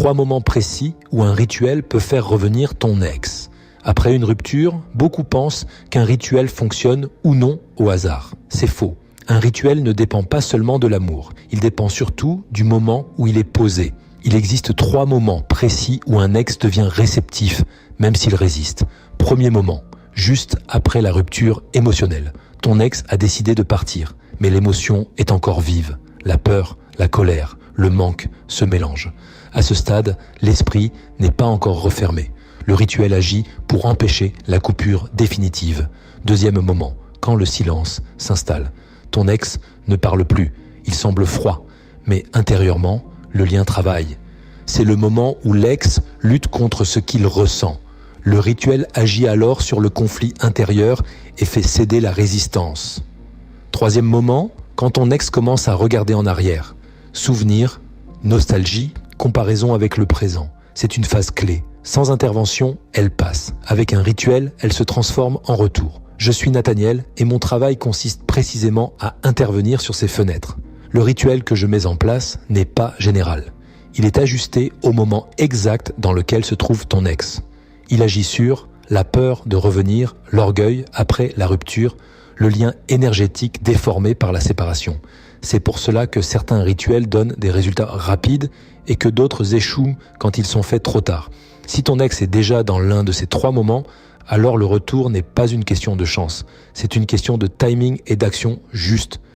3 moments précis où un rituel peut faire revenir ton ex. Après une rupture, beaucoup pensent qu'un rituel fonctionne ou non au hasard. C'est faux. Un rituel ne dépend pas seulement de l'amour. Il dépend surtout du moment où il est posé. Il existe 3 moments précis où un ex devient réceptif, même s'il résiste. Premier moment, juste après la rupture émotionnelle. Ton ex a décidé de partir, mais l'émotion est encore vive. La peur, la colère, le manque se mélangent. À ce stade, l'esprit n'est pas encore refermé. Le rituel agit pour empêcher la coupure définitive. Deuxième moment, quand le silence s'installe. Ton ex ne parle plus, il semble froid, mais intérieurement, le lien travaille. C'est le moment où l'ex lutte contre ce qu'il ressent. Le rituel agit alors sur le conflit intérieur et fait céder la résistance. Troisième moment, quand ton ex commence à regarder en arrière. Souvenir, nostalgie, comparaison avec le présent. C'est une phase clé. Sans intervention, elle passe. Avec un rituel, elle se transforme en retour. Je suis Nathaniel et mon travail consiste précisément à intervenir sur ces fenêtres. Le rituel que je mets en place n'est pas général. Il est ajusté au moment exact dans lequel se trouve ton ex. Il agit sur la peur de revenir, l'orgueil après la rupture, le lien énergétique déformé par la séparation. C'est pour cela que certains rituels donnent des résultats rapides et que d'autres échouent quand ils sont faits trop tard. Si ton ex est déjà dans l'un de ces 3 moments, alors le retour n'est pas une question de chance. C'est une question de timing et d'action juste.